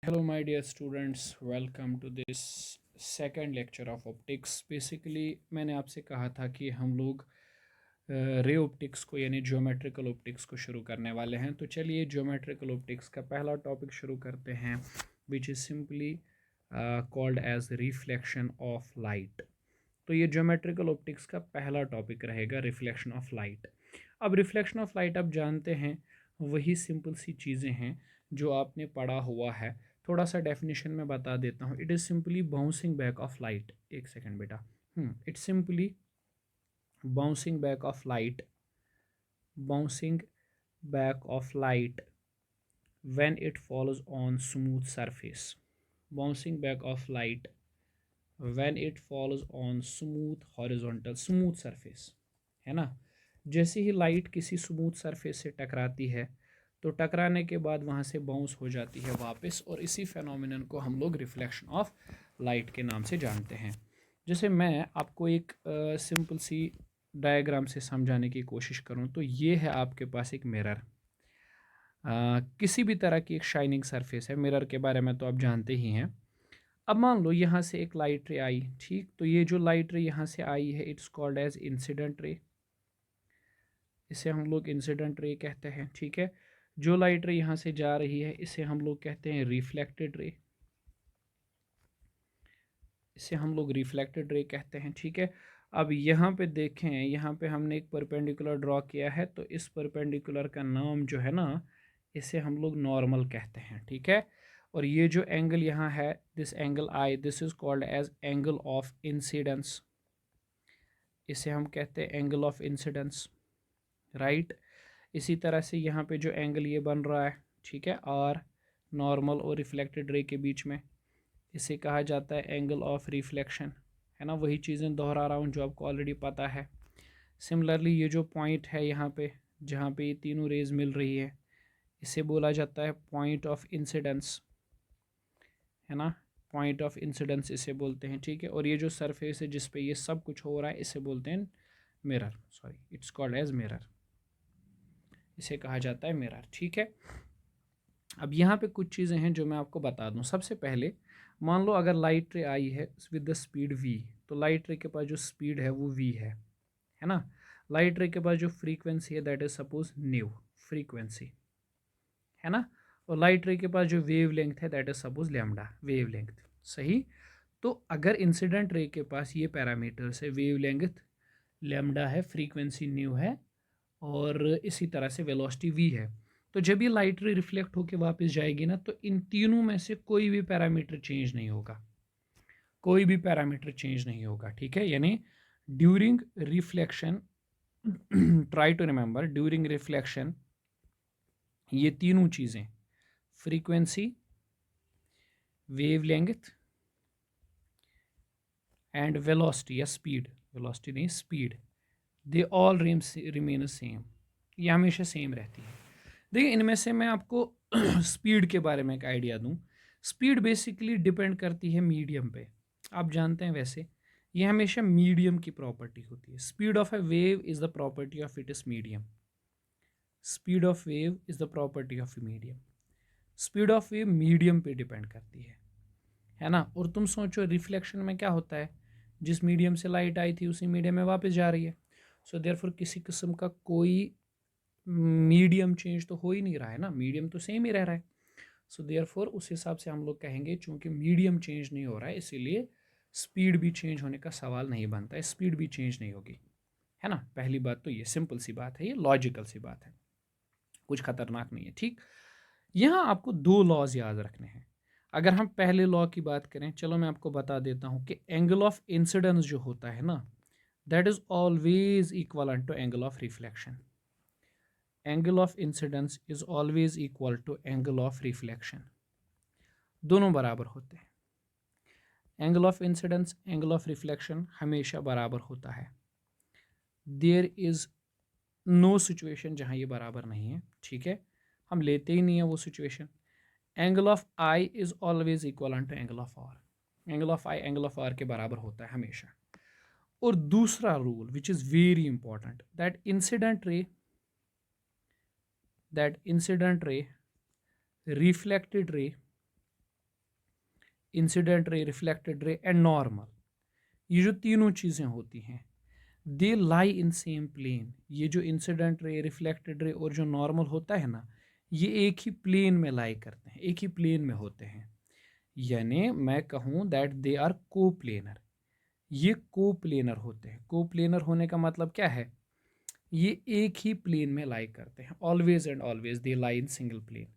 Hello, my dear students. Welcome to this second lecture of optics. Basically, मैंने आपसे कहा था कि हम लोग रे ऑप्टिक्स को यानी ज्योमेट्रिकल ऑप्टिक्स को शुरू करने वाले हैं। तो चलिए ज्योमेट्रिकल ऑप्टिक्स का पहला टॉपिक शुरू करते हैं, which is simply called as reflection of light. तो ये ज्योमेट्रिकल ऑप्टिक्स का पहला टॉपिक रहेगा, रिफ्लेक्शन ऑफ लाइट। अब रिफ्लेक्शन ऑफ लाइट आप जानते हैं, वही सिंपल सी चीज़ें हैं जो आपने पढ़ा हुआ है। थोड़ा सा डेफिनेशन में बता देता हूँ। It is simply bouncing back of light. एक सेकेंड बेटा। It's simply bouncing back of light, bouncing back of light when it falls on smooth surface, bouncing back of light when it falls on smooth horizontal smooth surface, है ना। जैसे ही light किसी smooth surface से टकराती है तो टकराने के बाद वहाँ से बाउंस हो जाती है वापस, और इसी फेनोमेनन को हम लोग रिफ्लेक्शन ऑफ लाइट के नाम से जानते हैं। जैसे मैं आपको एक सिंपल सी डायग्राम से समझाने की कोशिश करूँ तो ये है आपके पास एक मिरर। किसी भी तरह की एक शाइनिंग सरफेस है, मिरर के बारे में तो आप जानते ही हैं। अब मान लो यहाँ से एक लाइट रे आई, ठीक। तो ये जो लाइट रे यहाँ से आई है, it's called as incident ray. इसे हम लोग इंसिडेंट रे कहते हैं, ठीक है। जो लाइट रे यहाँ से जा रही है इसे हम लोग कहते हैं रिफ्लेक्टेड रे। इसे हम लोग रिफ्लेक्टेड रे कहते हैं, ठीक है। अब यहाँ पे देखें, यहाँ पे हमने एक परपेंडिकुलर ड्रॉ किया है, तो इस परपेंडिकुलर का नाम जो है ना, इसे हम लोग नॉर्मल कहते हैं, ठीक है। और ये जो एंगल यहाँ है, this angle i, this is called as angle of incidence. इसे हम कहते हैं एंगल ऑफ इंसिडेंस, राइट। इसी तरह से यहाँ पे जो एंगल ये बन रहा है, ठीक है, आर, नॉर्मल और रिफ्लेक्टेड रे के बीच में, इसे कहा जाता है एंगल ऑफ रिफ्लेक्शन, है ना। वही चीज़ें दोहरा रहा हूँ जो आपको ऑलरेडी पता है। सिमिलरली ये जो पॉइंट है यहाँ पे, जहाँ पे ये तीनों रेज मिल रही है, इसे बोला जाता है पॉइंट ऑफ इंसिडेंस, है ना। पॉइंट ऑफ इंसिडेंस इसे बोलते हैं, ठीक है। और ये जो सरफेस है जिस पे ये सब कुछ हो रहा है, इसे बोलते हैं mirror, sorry, it's called as mirror. इसे कहा जाता है मिरर, ठीक है। अब यहाँ पे कुछ चीज़ें हैं जो मैं आपको बता दूँ। सबसे पहले मान लो अगर लाइट रे आई है विद द स्पीड v, तो लाइट रे के पास जो स्पीड है वो v है ना। लाइट रे के पास जो फ्रीक्वेंसी है that is suppose new frequency, है ना। और लाइट रे के पास जो वेव लेंथ है that is suppose lambda wave length, सही। तो अगर इंसिडेंट रे के पास ये पैरामीटर्स है, वेव लेंथ लैम्डा है, फ्रीक्वेंसी न्यू है, और इसी तरह से वेलोसिटी v है, तो जब ये लाइट रे रिफ्लेक्ट होकर वापस जाएगी ना, तो इन तीनों में से कोई भी पैरामीटर चेंज नहीं होगा, कोई भी पैरामीटर चेंज नहीं होगा, ठीक है। यानी during reflection, try to remember, during reflection ये तीनों चीज़ें, फ्रीक्वेंसी, वेवलेंथ एंड वेलोसिटी या स्पीड, वेलोसिटी नहीं speed, they all remain same, ये हमेशा सेम रहती है। देखिए इनमें से मैं आपको स्पीड के बारे में एक आइडिया दूं। स्पीड बेसिकली डिपेंड करती है मीडियम पे, आप जानते हैं। वैसे ये हमेशा मीडियम की प्रॉपर्टी होती है। Speed of A wave is the property of it is medium. Speed of wave is the property of medium. Speed of wave medium पे डिपेंड करती है ना। और तुम सोचो रिफ्लेक्शन में क्या होता है, जिस मीडियम से लाइट आई थी उसी मीडियम में वापस जा रही है। सो देयरफॉर किसी किस्म का कोई मीडियम चेंज तो हो ही नहीं रहा है ना, मीडियम तो सेम ही रह रहा है। सो देयरफॉर उस हिसाब से हम लोग कहेंगे चूंकि मीडियम चेंज नहीं हो रहा है, इसीलिए स्पीड भी चेंज होने का सवाल नहीं बनता है, स्पीड भी चेंज नहीं होगी, है ना। पहली बात तो ये सिंपल सी बात है, ये लॉजिकल सी बात है, कुछ खतरनाक नहीं है, ठीक। यहाँ आपको दो लॉज याद रखने हैं। अगर हम पहले लॉ की बात करें, चलो मैं आपको बता देता हूँ कि एंगल ऑफ इंसिडेंस जो होता है ना, that is always equal to angle of reflection. Angle of incidence is always equal to angle of reflection, दोनों बराबर होते हैं। Angle of incidence, angle of reflection हमेशा बराबर होता है। देयर इज नो सिचुएशन जहाँ ये बराबर नहीं है, ठीक है। हम लेते ही नहीं है वो situation. Angle of i is always equal to angle of r. Angle of i angle of r के बराबर होता है हमेशा। और दूसरा rule which is very important, that incident ray, reflected ray incident ray, reflected ray and normal, ये जो तीनों चीज़ें होती हैं दे लाई इन सेम प्लेन। ये जो इंसिडेंट रे, रिफ्लेक्टेड रे और जो नॉर्मल होता है ना, ये एक ही प्लेन में लाई करते हैं, एक ही प्लेन में होते हैं। यानी मैं कहूँ दैट दे आर को प्लेनर, ये को प्लेनर होते हैं। को प्लेनर होने का मतलब क्या है, ये एक ही प्लेन में लाई करते हैं, always and always they lie in single plane.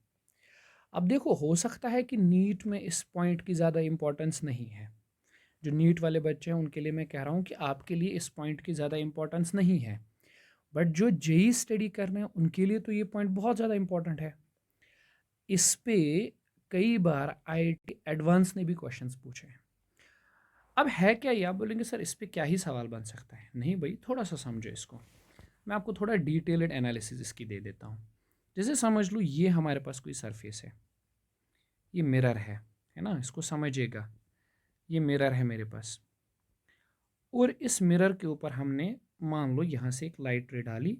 अब देखो, हो सकता है कि नीट में इस पॉइंट की ज़्यादा इंपॉर्टेंस नहीं है, जो नीट वाले बच्चे हैं उनके लिए मैं कह रहा हूँ कि आपके लिए इस पॉइंट की ज़्यादा इंपॉर्टेंस नहीं है, बट जो जेई स्टडी कर रहे हैं उनके लिए तो ये पॉइंट बहुत ज़्यादा इंपॉर्टेंट है। इस पे कई बार आईआईटी एडवांस ने भी क्वेश्चंस पूछे हैं। अब है क्या, ये आप बोलेंगे सर इस पे क्या ही सवाल बन सकता है। नहीं भाई, थोड़ा सा समझो इसको, मैं आपको थोड़ा डिटेल्ड एनालिसिस इसकी दे देता हूँ। जैसे समझ लो ये हमारे पास कोई सरफेस है, ये मिरर है ना, इसको समझिएगा, ये मिरर है मेरे पास, और इस मिरर के ऊपर हमने मान लो यहाँ से एक लाइट रे डाली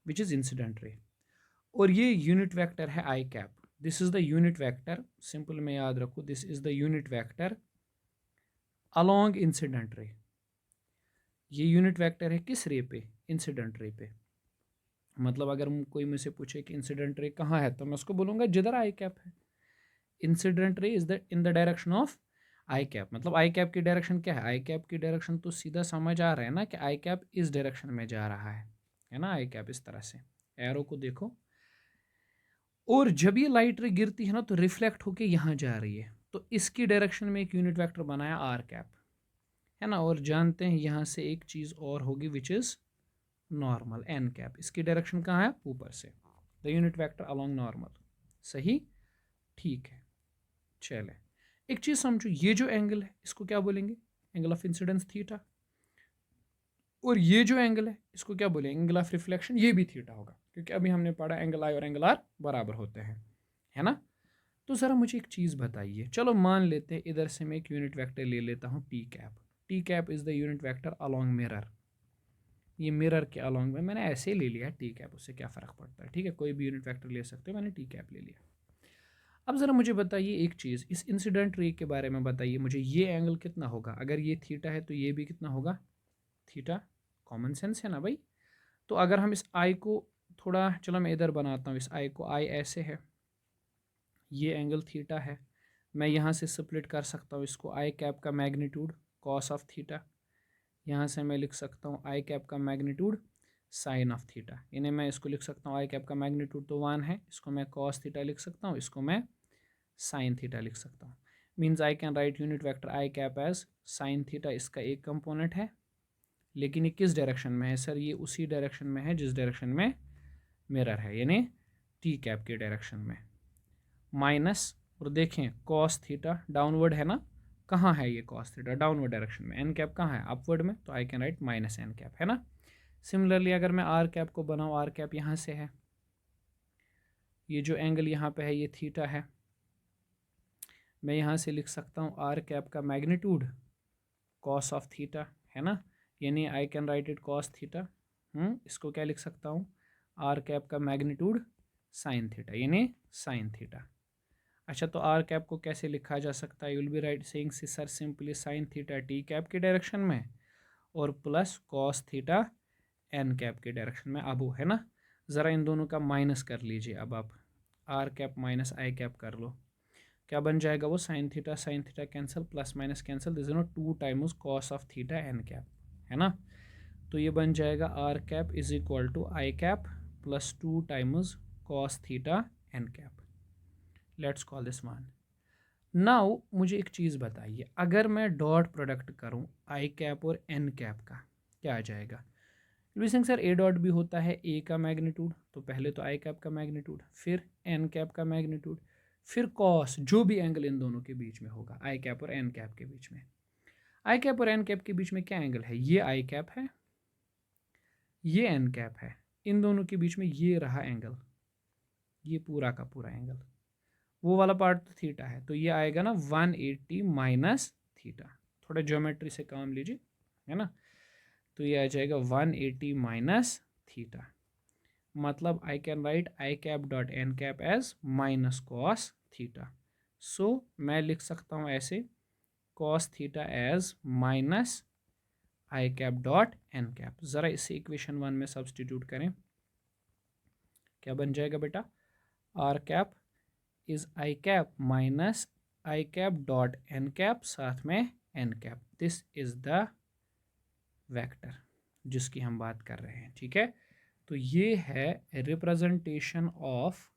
विच इज़ इंसिडेंट रे, और ये यूनिट वेक्टर है I cap. This is the unit vector, simple में याद रखो, this is the unit vector along incident ray. ये यूनिट वेक्टर है किस रे पे, इंसिडेंट रे पे। मतलब अगर कोई मुझसे पूछे कि इंसिडेंट रे कहाँ है, तो मैं उसको बोलूँगा जिधर आई कैप है। Incident ray is the in the direction of I cap. मतलब आई कैप की डायरेक्शन क्या है, आई कैप की डायरेक्शन तो सीधा समझ आ रहा है ना कि आई कैप इस डायरेक्शन में जा रहा है ना, आई कैप इस तरह से, एरो को देखो। और जब ये लाइट रे गिरती है ना तो रिफ्लेक्ट होके यहाँ जा रही है, तो इसकी डायरेक्शन में एक यूनिट वेक्टर बनाया आर कैप, है ना। और जानते हैं यहाँ से एक चीज़ और होगी which is normal, n cap. इसकी डायरेक्शन कहाँ है, ऊपर से, the unit vector along normal. सही, ठीक है। चले, एक चीज़ समझो, ये जो एंगल है इसको क्या बोलेंगे, एंगल ऑफ इंसिडेंस थीटा। और ये जो एंगल है इसको क्या बोलेंगे, एंगल ऑफ रिफ्लेक्शन, ये भी थीटा होगा, क्योंकि अभी हमने पढ़ा एंगल आई और एंगल आर बराबर होते हैं, है ना। तो ज़रा मुझे एक चीज़ बताइए, चलो मान लेते हैं इधर से मैं एक यूनिट वेक्टर ले लेता हूँ T cap. T cap is the unit vector along mirror. ये मिरर के अलोंग में मैंने ऐसे ही ले लिया टी कैप, उससे क्या फ़र्क पड़ता है, ठीक है, कोई भी यूनिट वेक्टर ले सकते हो, मैंने टी कैप ले लिया। अब ज़रा मुझे बताइए एक चीज़, इस इंसिडेंट रे के बारे में बताइए मुझे, ये एंगल कितना होगा, अगर ये थीटा है तो ये भी कितना होगा, थीटा। कॉमन सेंस है ना भाई। तो अगर हम इस आई को थोड़ा, चलो मैं इधर बनाता हूँ इस आई को, आई ऐसे है, ये एंगल थीटा है, मैं यहाँ से स्प्लिट कर सकता हूँ इसको, आई कैप का मैग्नीट्यूड कॉस ऑफ थीटा, यहाँ से मैं लिख सकता हूँ आई कैप का मैग्नीट्यूड साइन ऑफ थीटा। यानी मैं इसको लिख सकता हूँ, आई कैप का मैग्नीट्यूड तो 1 है, इसको मैं कॉस थीटा लिख सकता हूँ, इसको मैं साइन थीटा लिख सकता हूँ। Means I can write unit vector i cap as sine theta, इसका एक कंपोनेंट है, लेकिन ये किस डायरेक्शन में है सर, ये उसी डायरेक्शन में है जिस डायरेक्शन में मिरर है, यानी टी कैप के डायरेक्शन में, माइनस, और देखें कॉस थीटा डाउनवर्ड है ना, कहाँ है ये कॉस थीटा, डाउनवर्ड डायरेक्शन में, एन कैप कहाँ है, अपवर्ड में, तो I can write minus n cap, है ना। सिमिलरली अगर मैं आर कैप को बनाऊँ, आर कैप यहाँ से है, ये जो एंगल यहाँ पे है ये थीटा है, मैं यहाँ से लिख सकता हूँ आर कैप का मैग्नीट्यूड कॉस ऑफ थीटा, है ना, यानी आई can right it cos theta. इसको क्या लिख सकता हूँ, आर कैप का मैग्नीट्यूड साइन थीटा, यानी साइन थीटा। अच्छा, तो आर कैप को कैसे लिखा जा सकता है, you will be right saying sir simply sine theta t cap की डायरेक्शन में और plus cos theta n cap की डायरेक्शन में। अब वो है ना, ज़रा इन दोनों का माइनस कर लीजिए, अब आप आर कैप माइनस आई कैप कर लो, क्या बन जाएगा वो, sine theta cancel, plus minus cancel, this is no 2 times cos of theta n cap, है ना। तो ये बन जाएगा r cap is equal to i cap plus 2 times cos theta n cap. Let's call this one. Now मुझे एक चीज़ बताइए, अगर मैं डॉट प्रोडक्ट करूं आई कैप और एन कैप का, क्या आ जाएगा। सिंह सर ए डॉट भी होता है ए का मैग्नीट्यूड, तो पहले तो आई कैप का मैग्नीट्यूड, फिर एन कैप का मैग्नीट्यूड, फिर कॉस जो भी एंगल इन दोनों के बीच में होगा, आई कैप और एन कैप के बीच में। आई कैप और एन कैप के बीच में क्या एंगल है, ये आई कैप है, ये एन कैप है, इन दोनों के बीच में ये रहा एंगल, ये पूरा का पूरा एंगल, वो वाला पार्ट तो थीटा है, तो ये आएगा ना 180 माइनस थीटा। थोड़ा ज्योमेट्री से काम लीजिए, है ना। तो ये आ जाएगा 180 माइनस थीटा, मतलब I can write I cap dot N cap as minus cos theta. So मैं लिख सकता हूँ ऐसे कॉस थीटा एज माइनस आई कैप डॉट एन कैप। ज़रा इसे इक्वेशन 1 में सब्सटीट्यूट करें, क्या बन जाएगा बेटा, r cap is i cap minus I cap dot N cap साथ में n cap. This is the vector जिसकी हम बात कर रहे हैं, ठीक है। तो ये है रिप्रेजेंटेशन ऑफ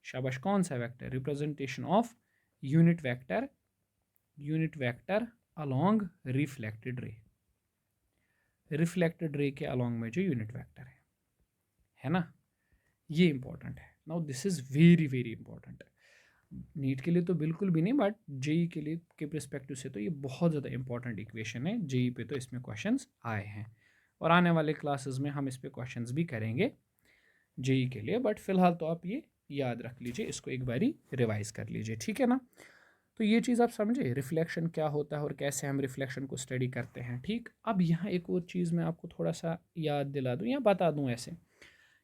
शाबाश, कौन सा vector, representation of unit vector along reflected ray के अलोंग में जो यूनिट वेक्टर है ना, ये इंपॉर्टेंट है। Now this is very very important, NEET के लिए तो बिल्कुल भी नहीं, बट जेई के लिए के परस्पेक्टिव से तो ये बहुत ज़्यादा इंपॉर्टेंट इक्वेशन है। जेई पे तो इसमें क्वेश्चंस आए हैं और आने वाले क्लासेस में हम इस पे क्वेश्चंस भी करेंगे जेई के लिए, बट फिलहाल तो आप ये याद रख लीजिए, इसको एक बारी रिवाइज कर लीजिए, ठीक है ना। तो ये चीज़ आप समझे रिफ्लेक्शन क्या होता है और कैसे हम रिफ्लेक्शन को स्टडी करते हैं, ठीक। अब यहाँ एक और चीज़ मैं आपको थोड़ा सा याद दिला दूँ या बता दूँ ऐसे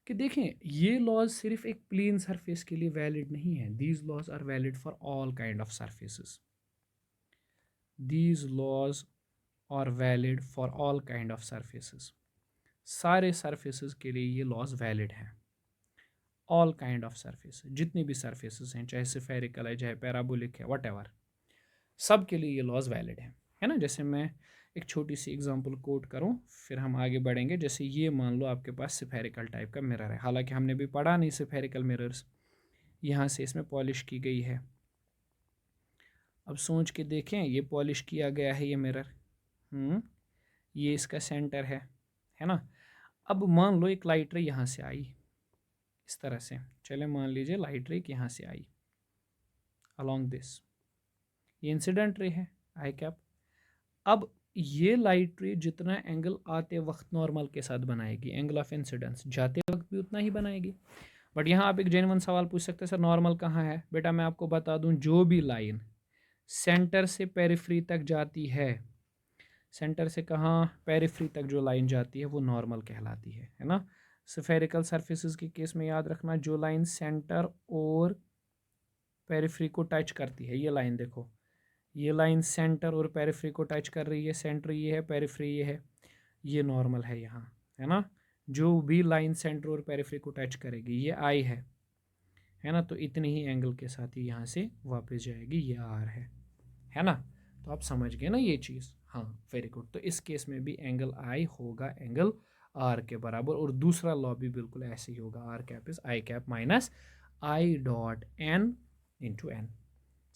कि देखें, ये लॉज सिर्फ एक प्लेन सरफेस के लिए वैलिड नहीं है, these laws are valid for all kind of surfaces, these laws are valid for all kind of surfaces, सारे सरफेसेस के लिए ये लॉज वैलिड हैं, ऑल काइंड ऑफ सरफेस, जितनी भी सरफेसेस हैं, चाहे स्फेरिकल है चाहे पैराबोलिक है व्हाटएवर, सब के लिए ये लॉज वैलिड है ना। जैसे मैं एक छोटी सी एग्जांपल कोट करूं फिर हम आगे बढ़ेंगे। जैसे ये मान लो आपके पास स्फेरिकल टाइप का मिरर है, हालांकि हमने भी पढ़ा नहीं स्फेरिकल मिरर्स, यहाँ से इसमें पॉलिश की गई है। अब सोच के देखें, ये पॉलिश किया गया है ये मिरर, ये इसका सेंटर है ना। अब मान लो एक लाइट रे यहाँ से आई इस तरह से, चले मान लीजिए लाइट रे यहाँ से आई अलोंग दिस, ये इंसिडेंट रे है आई कैप। अब ये लाइट रे जितना एंगल आते वक्त नॉर्मल के साथ बनाएगी, एंगल ऑफ इंसिडेंस जाते वक्त भी उतना ही बनाएगी। बट यहाँ आप एक जेन्युइन सवाल पूछ सकते हैं, सर नॉर्मल कहाँ है। बेटा मैं आपको बता दूं, जो भी लाइन सेंटर से पेरिफ्री तक जाती है, सेंटर से कहाँ पेरिफ्री तक जो लाइन जाती है वो नॉर्मल कहलाती है ना। स्फेरिकल सरफेसेस के केस में याद रखना, जो लाइन सेंटर और पेरिफ्री को टच करती है, ये लाइन देखो, ये लाइन सेंटर और पेरिफ्री को टच कर रही है, सेंटर ये है पेरिफ्री ये है, ये नॉर्मल है यहाँ, है ना। जो भी लाइन सेंटर और पेरिफ्री को टच करेगी ये आई है ना, तो इतनी ही एंगल के साथ ही यहाँ से वापस जाएगी, ये आर है ना। तो आप समझ गए ना ये चीज़, हाँ वेरी गुड। तो इस केस में भी एंगल आई होगा एंगल आर के बराबर, और दूसरा लॉ भी बिल्कुल ऐसे ही होगा, r cap is i cap minus i dot n into n.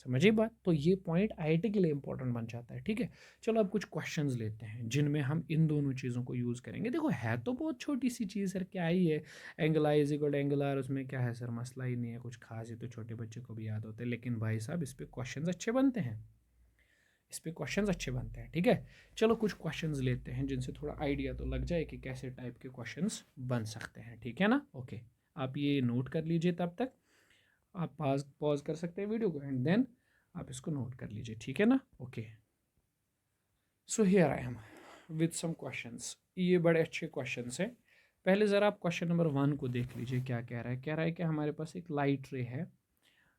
समझिए बात, तो ये पॉइंट आईआईटी के लिए इंपॉर्टेंट बन जाता है, ठीक है। चलो अब कुछ क्वेश्चंस लेते हैं जिनमें हम इन दोनों चीज़ों को यूज़ करेंगे। देखो है तो बहुत छोटी सी चीज़ सर, क्या ही है, angle i is equal angle r, उसमें क्या है सर, मसला ही नहीं है कुछ खास, ये तो छोटे बच्चे को भी याद होते हैं। लेकिन भाई साहब इस पर क्वेश्चन अच्छे बनते हैं, इस पर क्वेश्चंस अच्छे बनते हैं, ठीक है। चलो कुछ क्वेश्चंस लेते हैं जिनसे थोड़ा आइडिया तो लग जाए कि कैसे टाइप के क्वेश्चंस बन सकते हैं, ठीक है ना। ओके, आप ये नोट कर लीजिए, तब तक आप पॉज कर सकते हैं वीडियो को एंड देन आप इसको नोट कर लीजिए, ठीक है ना। Okay, so here I am with some questions, ये बड़े अच्छे क्वेश्चंस हैं। पहले ज़रा आप क्वेश्चन नंबर 1 को देख लीजिए, क्या कह रहा है। कह रहा है कि हमारे पास एक लाइट रे है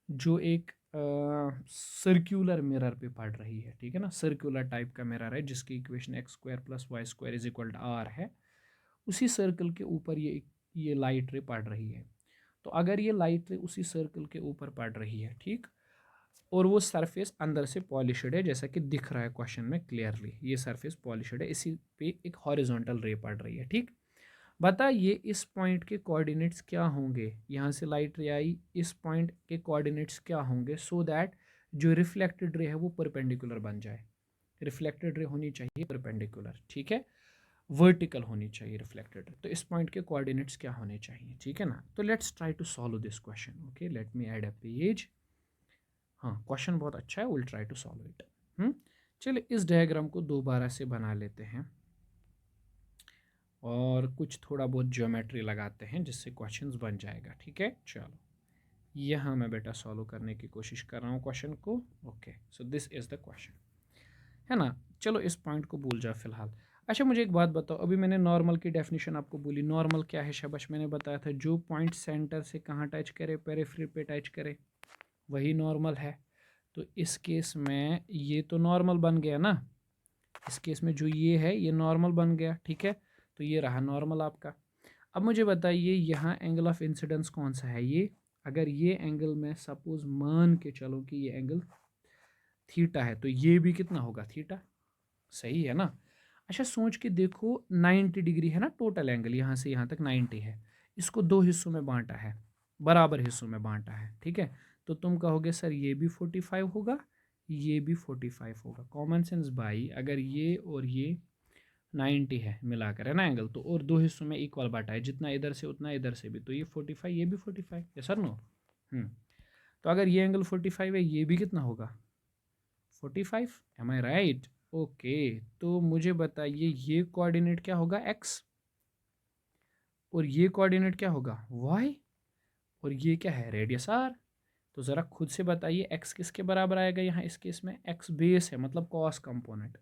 जो एक सर्क्यूलर मिरर पे पड़ रही है, ठीक है ना। सर्कुलर टाइप का मिरर है जिसकी equation x square plus y square is equal to r है। उसी सर्कल के ऊपर ये लाइट रे पड़ रही है। तो अगर ये लाइट रे उसी सर्कल के ऊपर पड़ रही है, ठीक, और वो सरफेस अंदर से पॉलिश्ड है, जैसा कि दिख रहा है क्वेश्चन में क्लियरली, ये सरफेस पॉलिश्ड है, इसी पे एक हॉरिजॉन्टल रे पड़ रही है, ठीक। बताइए इस पॉइंट के कोऑर्डिनेट्स क्या होंगे, यहाँ से लाइट रे आई, इस पॉइंट के कोऑर्डिनेट्स क्या होंगे, सो दैट जो रिफ्लेक्टेड रे है वो परपेंडिकुलर बन जाए। रिफ्लेक्टेड रे होनी चाहिए परपेंडिकुलर, ठीक है, वर्टिकल होनी चाहिए रिफ्लेक्टेड। तो इस पॉइंट के कोऑर्डिनेट्स क्या होने चाहिए, ठीक है ना। तो let's try to solve this question. Okay, let me add a page. हाँ क्वेश्चन बहुत अच्छा है, will try to solve it. चलिए इस डायग्राम को दोबारा से बना लेते हैं और कुछ थोड़ा बहुत ज्योमेट्री लगाते हैं जिससे क्वेश्चंस बन जाएगा, ठीक है। चलो यहाँ मैं बेटा सॉल्व करने की कोशिश कर रहा हूँ क्वेश्चन को। Okay, so this is the question, है ना। चलो इस पॉइंट को भूल जाओ फिलहाल। अच्छा मुझे एक बात बताओ, अभी मैंने नॉर्मल की डेफिनेशन आपको बोली, नॉर्मल क्या है शाबाश, मैंने बताया था जो पॉइंट सेंटर से कहाँ टच करे, पेरिफेरी पे टच करे, वही नॉर्मल है। तो इस केस में ये तो नॉर्मल बन गया ना, इस केस में जो ये है ये नॉर्मल बन गया, ठीक है। तो ये रहा नॉर्मल आपका। अब मुझे बताइए यहाँ एंगल ऑफ इंसिडेंस कौन सा है, ये अगर ये एंगल मैं सपोज मान के चलो कि ये एंगल थीटा है, तो ये भी कितना होगा, थीटा, सही है ना। अच्छा सोच के देखो 90 डिग्री है ना टोटल एंगल, यहाँ से यहाँ तक 90 है, इसको दो हिस्सों में बांटा है, बराबर हिस्सों में बांटा है, ठीक है। तो तुम कहोगे सर ये भी 45 होगा, ये भी 45 होगा, कॉमन सेंस भाई, अगर ये और ये 90 है मिलाकर, है ना एंगल, तो और दो हिस्सों में इक्वल बांटा है, जितना इधर से उतना इधर से भी, तो ये 45 ये भी 45, ये सर नो। तो अगर ये एंगल 45 है, ये भी कितना होगा 45, एम आई राइट। ओके, तो मुझे बताइए ये कोऑर्डिनेट क्या होगा एक्स, और ये कोऑर्डिनेट क्या होगा वाई, और ये क्या है रेडियस आर। तो ज़रा खुद से बताइए एक्स किसके बराबर आएगा यहाँ, इस केस में एक्स बेस है, मतलब cos component,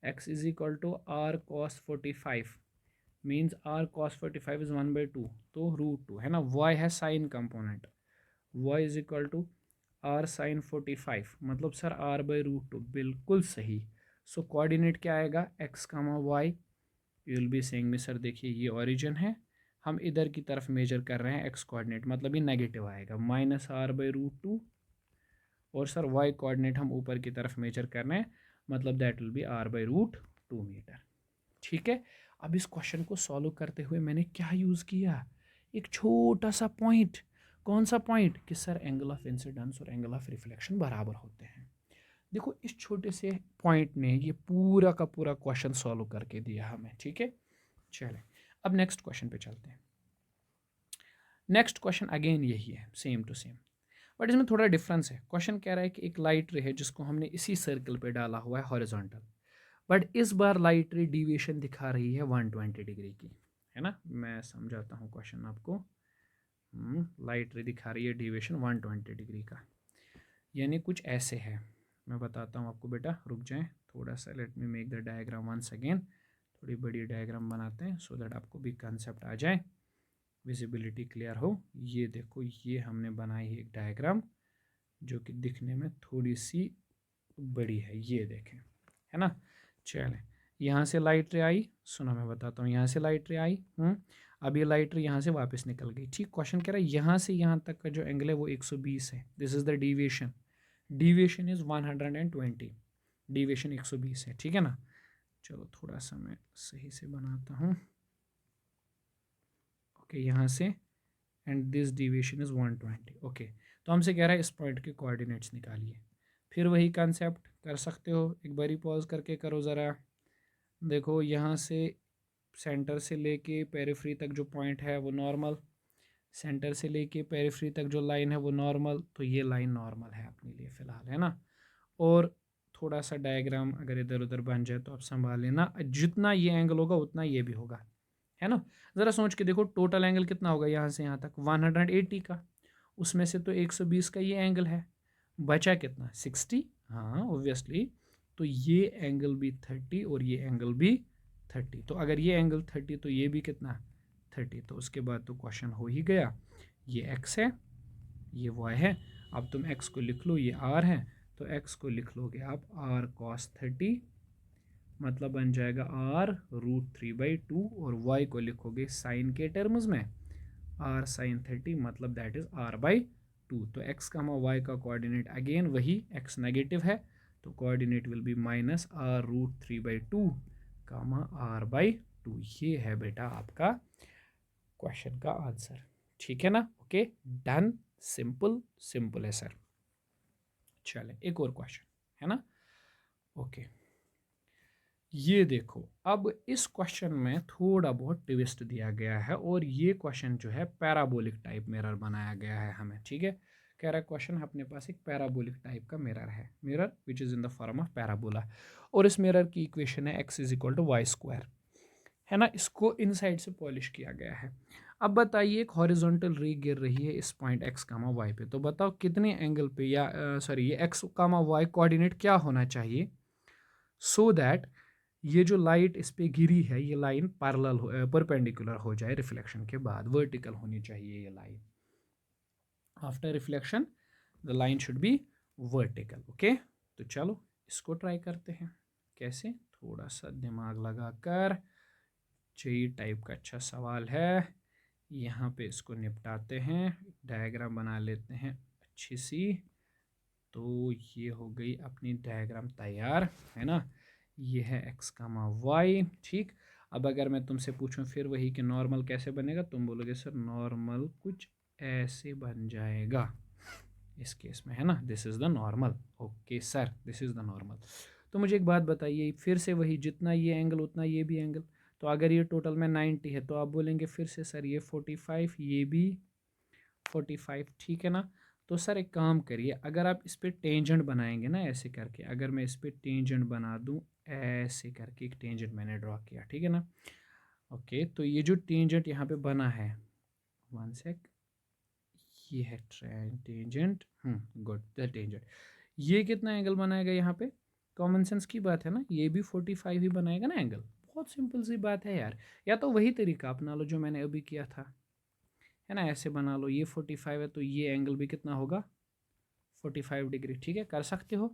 x is equal to r cos 45, means r cos 45 is 1/2, तो √2 है ना। वाई है sine component, y is equal to r sine 45, मतलब सर r/√2, बिल्कुल सही। सो कोऑर्डिनेट क्या आएगा x comma y, you will be saying में सर देखिए ये ओरिजिन है, हम इधर की तरफ मेजर कर रहे हैं एक्स कोऑर्डिनेट, मतलब ये नेगेटिव आएगा -r/√2, और सर वाई कोऑर्डिनेट हम ऊपर की तरफ मेजर कर रहे हैं, मतलब that will be r/√2 metre, ठीक है। अब इस क्वेश्चन को सॉल्व करते हुए मैंने क्या यूज़ किया, एक छोटा सा पॉइंट, कौन सा पॉइंट, कि सर एंगल ऑफ इंसिडेंस और एंगल ऑफ रिफ्लेक्शन बराबर होते हैं। देखो इस छोटे से पॉइंट ने ये पूरा का पूरा क्वेश्चन सॉल्व करके दिया हमें, ठीक है। चलें अब नेक्स्ट क्वेश्चन पे चलते हैं। नेक्स्ट क्वेश्चन अगेन यही है, सेम टू सेम, बट इसमें थोड़ा डिफरेंस है। क्वेश्चन कह रहा है कि एक लाइट रे है जिसको हमने इसी सर्कल पे डाला हुआ है हॉरिजॉन्टल, बट इस बार लाइट रे डिविएशन दिखा रही है 120 डिग्री की, है ना। मैं समझाता हूँ क्वेश्चन आपको। लाइट रे दिखा रही है डिविएशन 120 डिग्री का, यानी कुछ ऐसे है। मैं बताता हूँ आपको, बेटा रुक जाएं थोड़ा सा, let me make the diagram once again, थोड़ी बड़ी डायग्राम बनाते हैं सो दैट आपको भी कंसेप्ट आ जाए, विजिबिलिटी क्लियर हो। ये देखो ये हमने बनाई है एक डायग्राम जो कि दिखने में थोड़ी सी बड़ी है, ये देखें, है ना। चलें, यहाँ से लाइट रे आई, सुनो मैं बताता हूँ, यहाँ से लाइट रे आई, अब ये लाइट रे यहाँ से वापस निकल गई, ठीक। क्वेश्चन कह रहा है यहाँ से यहाँ तक का जो एंगल है वो 120 है, this is the deviation, deviation is 120, deviation 120 है, ठीक है ना। चलो थोड़ा सा मैं सही से बनाता हूँ, ओके यहाँ से, and this deviation is 120, okay. तो हमसे कह रहा है इस पॉइंट के कोऑर्डिनेट्स निकालिए, फिर वही कंसेप्ट कर सकते हो, एक बारी पॉज करके करो ज़रा। देखो यहाँ से सेंटर से लेके पेरिफ्री तक जो पॉइंट है वो नॉर्मल, सेंटर से लेके पेरिफ्री तक जो लाइन है वो नॉर्मल, तो ये लाइन नॉर्मल है अपने लिए फ़िलहाल, है ना। और थोड़ा सा डायग्राम अगर इधर उधर बन जाए तो आप संभाल लेना, जितना ये एंगल होगा उतना ये भी होगा, है ना। ज़रा सोच के देखो टोटल एंगल कितना होगा यहाँ से यहाँ तक 180 का, उसमें से तो 120 का ये एंगल है, बचा कितना 60, हाँ ऑब्वियसली। तो ये एंगल भी 30 और ये एंगल भी 30, तो अगर ये एंगल 30 तो ये भी कितना 30, तो उसके बाद तो क्वेश्चन हो ही गया। ये x है, ये y है, अब तुम x को लिख लो, ये r है, तो x को लिख लोगे आप r cos 30, मतलब बन जाएगा r√3/2, और y को लिखोगे साइन के टर्म्स में r sin 30, मतलब दैट इज r/2। तो x कामा y का कोऑर्डिनेट अगेन वही, x नेगेटिव है तो coordinate will be -r√3/2 comma r/2। ये है बेटा आपका क्वेश्चन का आंसर, ठीक है ना। ओके डन, सिंपल सिंपल है सर। चले एक और क्वेश्चन, है ना। ओके ये देखो, अब इस क्वेश्चन में थोड़ा बहुत ट्विस्ट दिया गया है, और ये क्वेश्चन जो है पैराबोलिक टाइप मिरर बनाया गया है हमें, ठीक है। कह रहा है क्वेश्चन अपने पास एक पैराबोलिक टाइप का मिरर है, mirror which is in the form of parabola, और इस मिरर की इक्वेशन है x is equal to y square, है ना। इसको इनसाइड से पॉलिश किया गया है। अब बताइए एक हॉरिजॉन्टल रे गिर रही है इस पॉइंट x कामा वाई पे, तो बताओ कितने एंगल पे, या सॉरी ये x कामा वाई कोऑर्डिनेट क्या होना चाहिए सो दैट ये जो लाइट इस पे गिरी है ये लाइन पैरेलल परपेंडिकुलर हो जाए रिफ्लेक्शन के बाद, वर्टिकल होनी चाहिए ये line. After reflection the line should be vertical. Okay, तो चलो इसको ट्राई करते हैं। कैसे, थोड़ा सा दिमाग लगाकर। जी टाइप का अच्छा सवाल है, यहाँ पे इसको निपटाते हैं, डायग्राम बना लेते हैं अच्छी सी। तो ये हो गई अपनी डायग्राम तैयार, है ना। ये है x कामा वाई, ठीक। अब अगर मैं तुमसे पूछूं फिर वही कि नॉर्मल कैसे बनेगा, तुम बोलोगे सर नॉर्मल कुछ ऐसे बन जाएगा इस केस में, है ना। This is the normal. Okay sir, this is the normal. तो मुझे एक बात बताइए, फिर से वही, जितना ये एंगल उतना ये भी एंगल। तो अगर ये टोटल में 90 है तो आप बोलेंगे फिर से सर ये 45, ये भी 45, ठीक है ना। तो सर एक काम करिए, अगर आप इस पर टेंजेंट बनाएंगे ना ऐसे करके, अगर मैं इस पर टेंजेंट बना दूं ऐसे करके, एक टेंजेंट मैंने ड्रॉ किया, ठीक है ना। ओके, तो ये जो टेंजेंट यहाँ पे बना है, वन सेक, ये है टेंजेंट, गुड, द टेंजेंट। ये कितना एंगल बनाएगा यहाँ पे, कॉमन सेंस की बात है ना, ये भी 45 ही बनाएगा ना एंगल। बहुत सिंपल सी बात है यार। या तो वही तरीका अपना लो जो मैंने अभी किया था, है ना, ऐसे बना लो। ये 45 है तो ये एंगल भी कितना होगा, 45 डिग्री, ठीक है, कर सकते हो।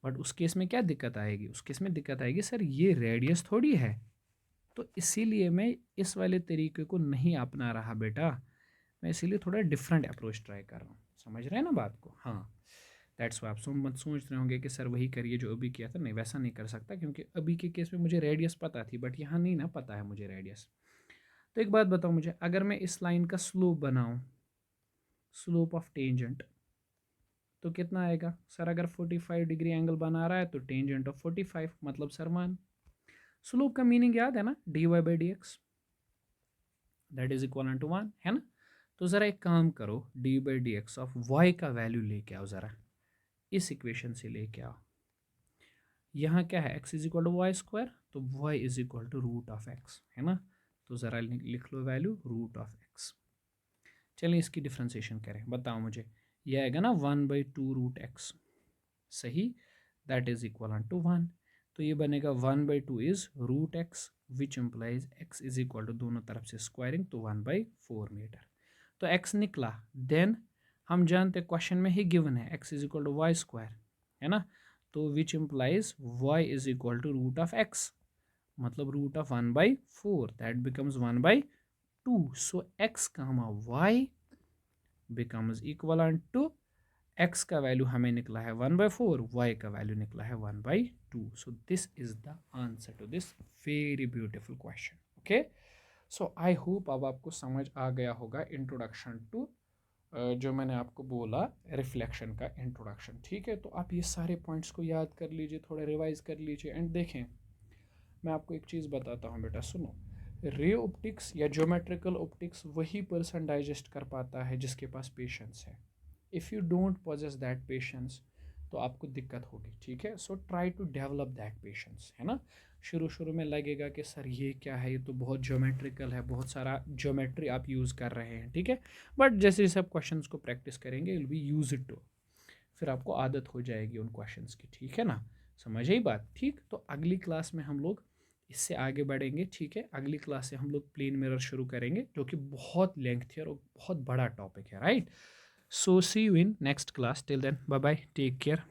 बट उस केस में क्या दिक्कत आएगी, उस केस में दिक्कत आएगी सर ये रेडियस थोड़ी है, तो इसीलिए मैं इस वाले तरीके को नहीं अपना रहा बेटा। मैं इसीलिए थोड़ा डिफरेंट अप्रोच ट्राई कर रहा हूँ, समझ रहे हैं ना बात को। हाँ, दैट्स वाई आप मत सोच रहे होंगे कि सर वही करिए जो अभी किया था, नहीं वैसा नहीं कर सकता, क्योंकि अभी के केस में मुझे रेडियस पता थी बट यहाँ नहीं ना पता है मुझे रेडियस। तो एक बात बताओ मुझे, अगर मैं इस लाइन का स्लोप बनाऊँ, स्लोप ऑफ टेंजेंट, तो कितना आएगा सर। अगर 45 डिग्री एंगल बना रहा है तो टेंजेंट ऑफ 45 मतलब सर मान। स्लोप का मीनिंग याद है ना, dy by d x, that is equal to 1, है ना। तो ज़रा एक काम करो, d by d x of y का वैल्यू लेके आओ, ज़रा इस इक्वेशन से लेके आओ। यहाँ क्या है, x is equal to y square, तो y is equal to root of x, है ना। तो ज़रा लिख लो वैल्यू रूट ऑफ x। चलिए इसकी डिफ्रेंसिएशन करें, बताओ मुझे। यह आएगा ना 1/2 रूट x, सही, दैट इज इक्वल टू 1। तो ये बनेगा 1/2 is root x, which implies x is equal to, दोनों तरफ से स्क्वायरिंग, तो 1/4 मीटर। तो x निकला। देन हम जानते क्वेश्चन में ही गिवन है x is equal to y square, है ना। तो which implies y is equal to root of x, मतलब root of 1/4, that becomes 1/2। So x comma y becomes equal to, x का वैल्यू हमें निकला है 1/4, y का वैल्यू निकला है 1/2। So this is the answer to this very beautiful question. Okay, so I hope अब आपको समझ आ गया होगा इंट्रोडक्शन टू, जो मैंने आपको बोला रिफ्लेक्शन का इंट्रोडक्शन, ठीक है। तो आप ये सारे पॉइंट्स को याद कर लीजिए, थोड़ा रिवाइज कर लीजिए। एंड देखें, मैं आपको एक चीज़ बताता हूँ बेटा, सुनो। रे ऑप्टिक्स या ज्योमेट्रिकल ऑप्टिक्स वही पर्सन डाइजेस्ट कर पाता है जिसके पास पेशेंस है। If you don't possess that patience तो आपको दिक्कत होगी, ठीक है। So try to develop that patience, है ना। शुरू शुरू में लगेगा कि सर ये क्या है, ये तो बहुत ज्योमेट्रिकल है, बहुत सारा ज्योमेट्री आप यूज़ कर रहे हैं, ठीक है। बट जैसे जैसे आप क्वेश्चंस को प्रैक्टिस करेंगे will be use it to, फिर आपको आदत हो जाएगी उन क्वेश्चंस की, ठीक है ना। समझ आई बात, ठीक। तो अगली क्लास में हम लोग इससे आगे बढ़ेंगे, ठीक है। अगली क्लास से हम लोग प्लेन मिरर शुरू करेंगे, जो कि बहुत लेंथी और बहुत बड़ा टॉपिक है, right. So see you in next class, till then bye bye, take care.